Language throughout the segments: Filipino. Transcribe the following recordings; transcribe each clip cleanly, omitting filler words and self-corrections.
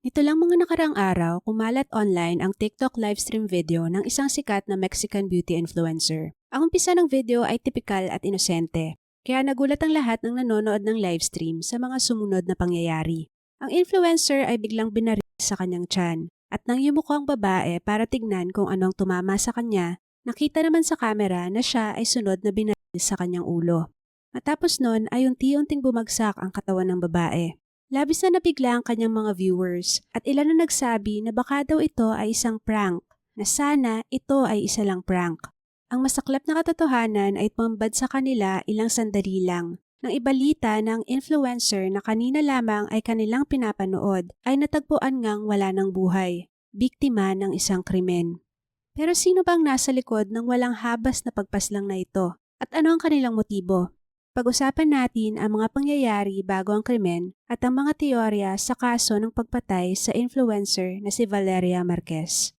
Nito lang mga nakaraang araw, kumalat online ang TikTok livestream video ng isang sikat na Mexican beauty influencer. Ang umpisa ng video ay tipikal at inosente, kaya nagulat ang lahat ng nanonood ng livestream sa mga sumunod na pangyayari. Ang influencer ay biglang binaril sa kanyang tiyan at nang yumuko ang babae para tignan kung anong tumama sa kanya, nakita naman sa kamera na siya ay sunod na binaril sa kanyang ulo. Matapos nun ay unti-unting bumagsak ang katawan ng babae. Labis na nabigla ang kanyang mga viewers at ilan na nagsabi na baka daw ito ay isang prank, na sana ito ay isa lang prank. Ang masaklap na katotohanan ay tumambad sa kanila ilang sandali lang. Nang ibalita ng influencer na kanina lamang ay kanilang pinapanood ay natagpuan ngang wala ng buhay, biktima ng isang krimen. Pero sino bang nasa likod ng walang habas na pagpaslang na ito? At ano ang kanilang motibo? Pag-usapan natin ang mga pangyayari bago ang krimen at ang mga teorya sa kaso ng pagpatay sa influencer na si Valeria Marquez.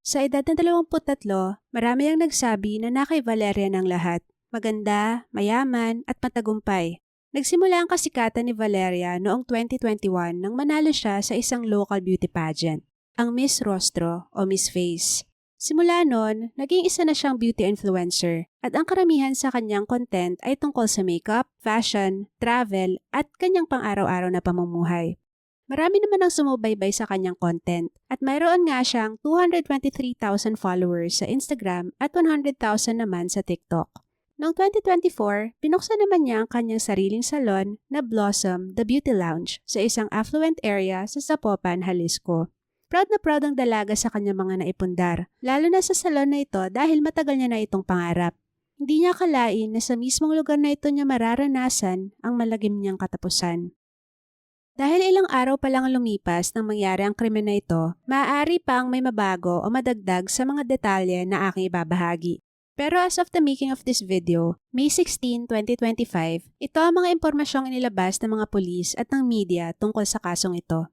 Sa edad na 23, marami ang nagsabi na kay Valeria ng lahat. Maganda, mayaman at matagumpay. Nagsimula ang kasikatan ni Valeria noong 2021 nang manalo siya sa isang local beauty pageant, ang Miss Rostro o Miss Face. Simula noon, naging isa na siyang beauty influencer at ang karamihan sa kanyang content ay tungkol sa makeup, fashion, travel at kanyang pang-araw-araw na pamumuhay. Marami naman ang sumubaybay sa kanyang content at mayroon nga siyang 223,000 followers sa Instagram at 100,000 naman sa TikTok. Noong 2024, binuksan naman niya ang kanyang sariling salon na Blossom The Beauty Lounge sa isang affluent area sa Zapopan, Jalisco. Proud na proud ang dalaga sa kanyang mga naipundar, lalo na sa salon na ito dahil matagal niya na itong pangarap. Hindi niya akalain na sa mismong lugar na ito niya mararanasan ang malagim niyang katapusan. Dahil ilang araw pa lang ang lumipas nang mangyari ang krimen na ito, maaari pang may mabago o madagdag sa mga detalye na aking ibabahagi. Pero as of the making of this video, May 16, 2025, ito ang mga impormasyong inilabas ng mga pulis at ng media tungkol sa kasong ito.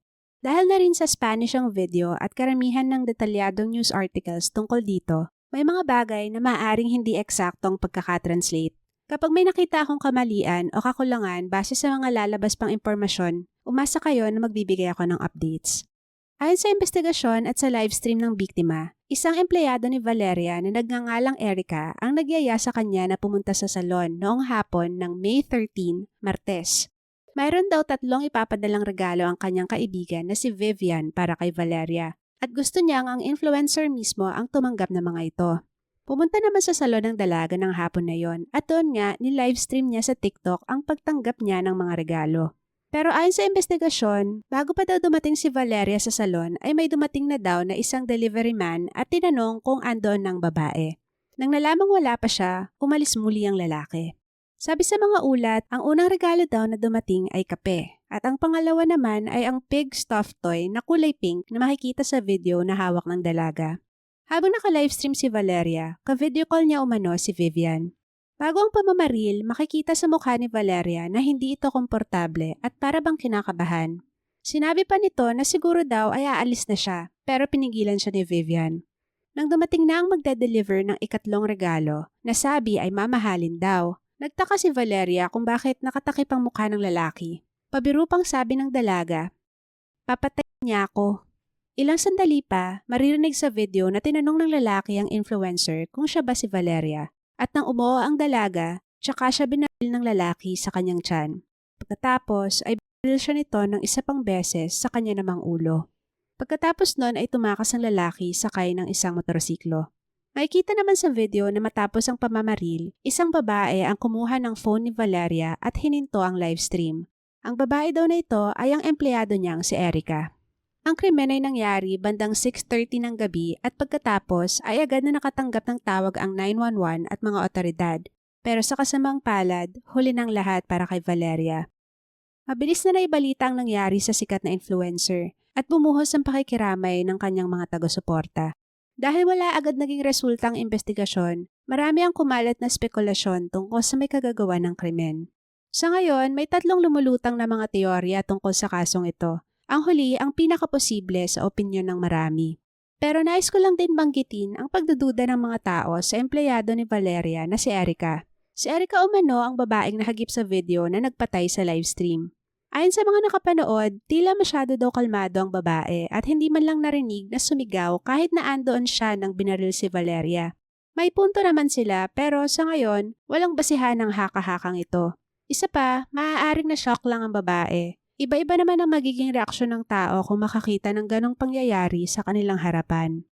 Dahil na rin sa Spanish ang video at karamihan ng detalyadong news articles tungkol dito, may mga bagay na maaaring hindi eksaktong pagkakatranslate. Kapag may nakita akong kamalian o kakulangan base sa mga lalabas pang impormasyon, umasa kayo na magbibigay ako ng updates. Ayon sa investigasyon at sa livestream ng biktima, isang empleyado ni Valeria na nagngangalang Erica ang nagyaya sa kanya na pumunta sa salon noong hapon ng May 13, Martes. Mayroon daw 3 ipapadalang regalo ang kanyang kaibigan na si Vivian para kay Valeria at gusto niyang ang influencer mismo ang tumanggap ng mga ito. Pumunta naman sa salon ng dalaga ng hapon na yon at doon nga ni-livestream niya sa TikTok ang pagtanggap niya ng mga regalo. Pero ayon sa investigasyon, bago pa daw dumating si Valeria sa salon ay may dumating na daw na isang delivery man at tinanong kung andoon ng babae. Nang nalamang wala pa siya, umalis muli ang lalaki. Sabi sa mga ulat, ang unang regalo daw na dumating ay kape at ang pangalawa naman ay ang pig stuffed toy na kulay pink na makikita sa video na hawak ng dalaga. Habang naka-livestream si Valeria, ka-video call niya umano si Vivian. Bago ang pamamaril, makikita sa mukha ni Valeria na hindi ito komportable at para bang kinakabahan. Sinabi pa nito na siguro daw ay aalis na siya pero pinigilan siya ni Vivian. Nang dumating na ang magde-deliver ng ikatlong regalo, nasabi ay mamahalin daw. Nagtaka si Valeria kung bakit nakatakip ang mukha ng lalaki. Pabiro pang sabi ng dalaga, "Papatayin niya ako." Ilang sandali pa, maririnig sa video na tinanong ng lalaki ang influencer kung siya ba si Valeria. At nang umuo ang dalaga, tsaka siya binaril ng lalaki sa kanyang tiyan. Pagkatapos ay binaril siya nito ng isa pang beses sa kanya namang ulo. Pagkatapos nun ay tumakas ang lalaki sakay ng isang motorsiklo. Makikita naman sa video na matapos ang pamamaril, isang babae ang kumuha ng phone ni Valeria at hininto ang livestream. Ang babae daw na ito ay ang empleyado niyang si Erica. Ang krimen ay nangyari bandang 6:30 ng gabi at pagkatapos ay agad na nakatanggap ng tawag ang 911 at mga otoridad. Pero sa kasamang palad, huli ng lahat para kay Valeria. Mabilis na naibalita ang nangyari sa sikat na influencer at bumuhos ang pakikiramay ng kanyang mga taga-suporta. Dahil wala agad naging resultang investigasyon, marami ang kumalat na spekulasyon tungkol sa may kagagawa ng krimen. Sa ngayon, may 3 lumulutang na mga teorya tungkol sa kasong ito. Ang huli ang pinakaposible sa opinyon ng marami. Pero nais ko lang din banggitin ang pagdududa ng mga tao sa empleyado ni Valeria na si Erica. Si Erica umano ang babaeng nahagip sa video na nagpatay sa livestream. Ayon sa mga nakapanood, tila masyado daw kalmado ang babae at hindi man lang narinig na sumigaw kahit na andoon siya nang binaril si Valeria. May punto naman sila pero sa ngayon, walang basihan ng haka-hakang ito. Isa pa, maaaring na-shock lang ang babae. Iba-iba naman ang magiging reaksyon ng tao kung makakita ng ganong pangyayari sa kanilang harapan.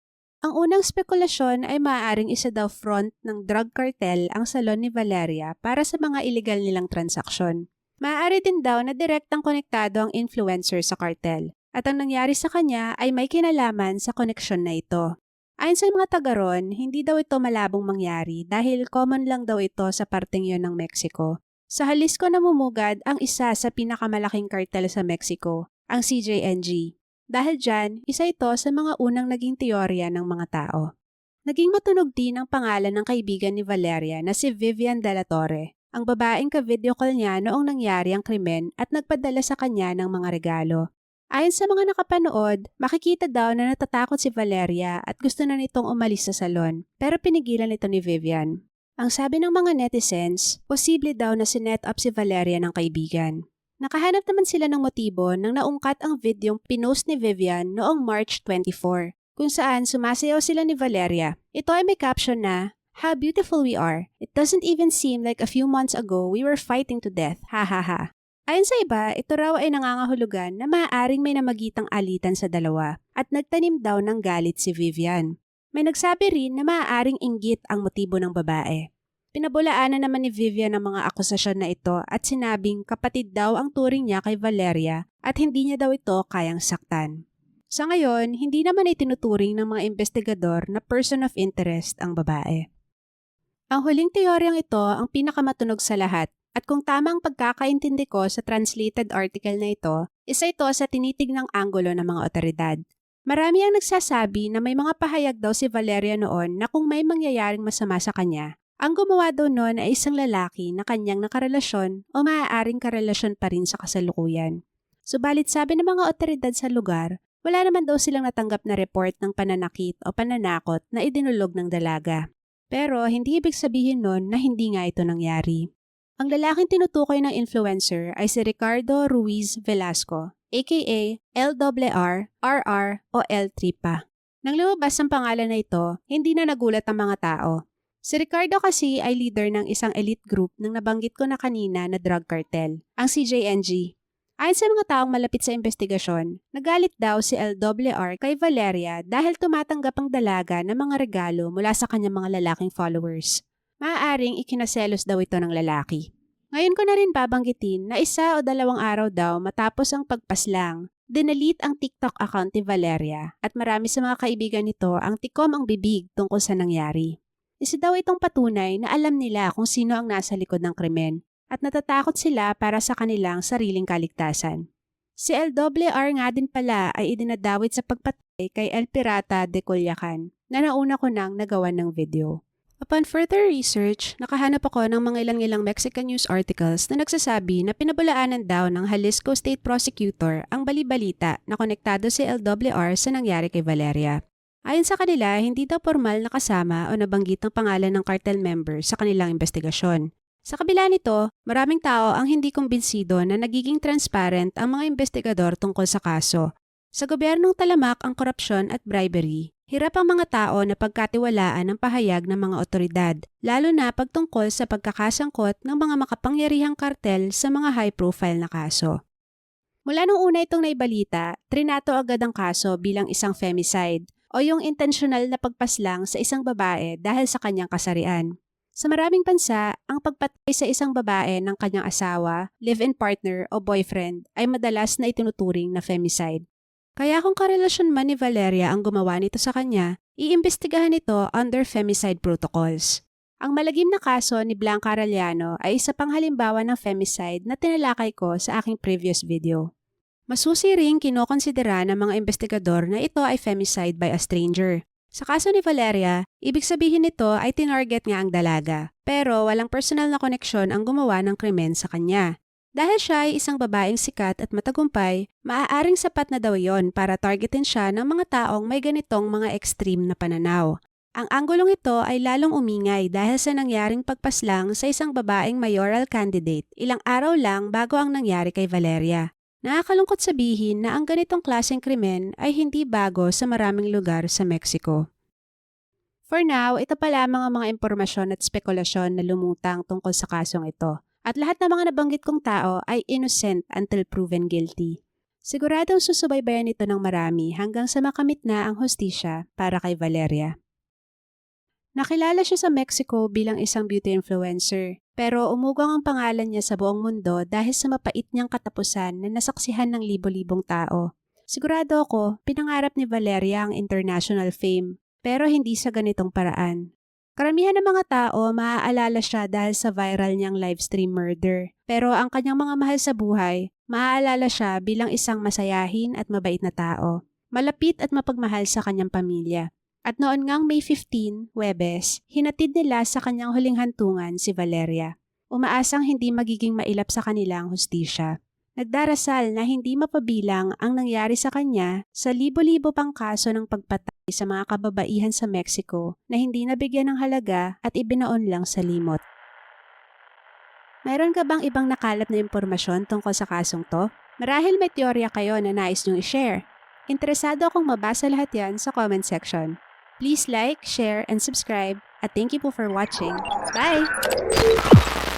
Ang unang spekulasyon ay maaaring isa daw front ng drug cartel ang salon ni Valeria para sa mga illegal nilang transaksyon. Maaari din daw na direktang konektado ang influencer sa cartel at ang nangyari sa kanya ay may kinalaman sa koneksyon na ito. Ayon sa mga taga ron, hindi daw ito malabong mangyari dahil common lang daw ito sa parteng yon ng Mexico. Sa Jalisco namumugad ang isa sa pinakamalaking cartel sa Mexico, ang CJNG. Dahil dyan, isa ito sa mga unang naging teorya ng mga tao. Naging matunog din ang pangalan ng kaibigan ni Valeria na si Vivian De La Torre, ang babaeng ka-video call niya noong nangyari ang krimen at nagpadala sa kanya ng mga regalo. Ayon sa mga nakapanood, makikita daw na natatakot si Valeria at gusto na nitong umalis sa salon, pero pinigilan ito ni Vivian. Ang sabi ng mga netizens, posible daw na sinet up si Valeria ng kaibigan. Nakahanap naman sila ng motibo nang naungkat ang videong pinost ni Vivian noong March 24, kung saan sumasayaw sila ni Valeria. Ito ay may caption na, "How beautiful we are. It doesn't even seem like a few months ago we were fighting to death. Ha ha ha." Ayon sa iba, ito raw ay nangangahulugan na maaaring may namagitang alitan sa dalawa at nagtanim daw ng galit si Vivian. May nagsabi rin na maaaring inggit ang motibo ng babae. Pinabulaanan naman ni Vivian ang mga akusasyon na ito at sinabing kapatid daw ang turing niya kay Valeria at hindi niya daw ito kayang saktan. Sa ngayon, hindi naman ay tinuturing ng mga investigador na person of interest ang babae. Ang huling teoryang ito ang pinakamatunog sa lahat at kung tama ang pagkakaintindi ko sa translated article na ito, isa ito sa tinitignang anggulo ng mga otoridad. Marami ang nagsasabi na may mga pahayag daw si Valeria noon na kung may mangyayaring masama sa kanya, ang gumawa daw noon ay isang lalaki na kanyang nakarelasyon o maaaring karelasyon pa rin sa kasalukuyan. Subalit sabi ng mga otoridad sa lugar, wala naman daw silang natanggap na report ng pananakit o pananakot na idinulog ng dalaga. Pero hindi ibig sabihin nun na hindi nga ito nangyari. Ang lalaking tinutukoy ng influencer ay si Ricardo Ruiz Velasco, aka LRR, RR o L Tripa. Nang lumabas ang pangalan na ito, hindi na nagulat ang mga tao. Si Ricardo kasi ay leader ng isang elite group ng nabanggit ko na kanina na drug cartel, ang CJNG. Ayon sa mga taong malapit sa investigasyon, nagalit daw si LRR kay Valeria dahil tumatanggap ang dalaga ng mga regalo mula sa kanyang mga lalaking followers. Maaaring ikinaselos daw ito ng lalaki. Ngayon ko na rin babanggitin na 1 o 2 araw daw matapos ang pagpaslang, dinelete ang TikTok account ni Valeria at marami sa mga kaibigan nito ang tikom ang bibig tungkol sa nangyari. Isa daw itong patunay na alam nila kung sino ang nasa likod ng krimen at natatakot sila para sa kanilang sariling kaligtasan. Si LRR nga din pala ay idinadawit sa pagpatay kay El Pirata de Culiacan na nauna ko nang nagawan ng video. Upon further research, nakahanap ako ng mga ilang Mexican news articles na nagsasabi na pinabulaanan daw ng Jalisco State Prosecutor ang bali-balita na konektado si LRR sa nangyari kay Valeria. Ayon sa kanila, hindi daw formal na kasama o nabanggit ng pangalan ng cartel member sa kanilang investigasyon. Sa kabila nito, maraming tao ang hindi kumbinsido na nagiging transparent ang mga investigador tungkol sa kaso. Sa gobyernong talamak ang korupsyon at bribery, hirap ang mga tao na pagkatiwalaan ang pahayag ng mga otoridad, lalo na pagtungkol sa pagkakasangkot ng mga makapangyarihang kartel sa mga high-profile na kaso. Mula nung una itong naibalita, trinato agad ang kaso bilang isang femicide o yung intentional na pagpaslang sa isang babae dahil sa kanyang kasarian. Sa maraming bansa, ang pagpatay sa isang babae ng kanyang asawa, live-in partner o boyfriend ay madalas na itinuturing na femicide. Kaya kung karelasyon man ni Valeria ang gumawa nito sa kanya, iimbestigahan ito under femicide protocols. Ang malagim na kaso ni Blanca Arellano ay isa pang halimbawa ng femicide na tinalakay ko sa aking previous video. Masusi ring kinokonsidera ng mga investigador na ito ay femicide by a stranger. Sa kaso ni Valeria, ibig sabihin nito ay tinarget nga ang dalaga, pero walang personal na koneksyon ang gumawa ng krimen sa kanya. Dahil siya ay isang babaeng sikat at matagumpay, maaaring sapat na daw yon para targetin siya ng mga taong may ganitong mga extreme na pananaw. Ang anggulong ito ay lalong umingay dahil sa nangyaring pagpaslang sa isang babaeng mayoral candidate ilang araw lang bago ang nangyari kay Valeria. Nakakalungkot sabihin na ang ganitong klaseng krimen ay hindi bago sa maraming lugar sa Mexico. For now, ito pa lamang ang mga impormasyon at spekulasyon na lumutang tungkol sa kasong ito. At lahat ng mga nabanggit kong tao ay innocent until proven guilty. Siguradong susubaybayan ito ng marami hanggang sa makamit na ang hustisya para kay Valeria. Nakilala siya sa Mexico bilang isang beauty influencer, pero umugang ang pangalan niya sa buong mundo dahil sa mapait niyang katapusan na nasaksihan ng libo-libong tao. Sigurado ako, pinangarap ni Valeria ang international fame, pero hindi sa ganitong paraan. Karamihan ng mga tao maaalala siya dahil sa viral niyang livestream murder, pero ang kanyang mga mahal sa buhay, maaalala siya bilang isang masayahin at mabait na tao, malapit at mapagmahal sa kanyang pamilya. At noon ngang May 15, Huwebes, hinatid nila sa kanyang huling hantungan si Valeria. Umaasang hindi magiging mailap sa kanila ang hustisya. Nagdarasal na hindi mapabilang ang nangyari sa kanya sa libo-libo pang kaso ng pagpatay sa mga kababaihan sa Mexico na hindi nabigyan ng halaga at ibinaon lang sa limot. Mayroon ka bang ibang nakalap na impormasyon tungkol sa kasong to? Marahil may teorya kayo na nais niyong i-share. Interesado akong mabasa lahat yan sa comment section. Please like, share, and subscribe. At thank you po for watching. Bye!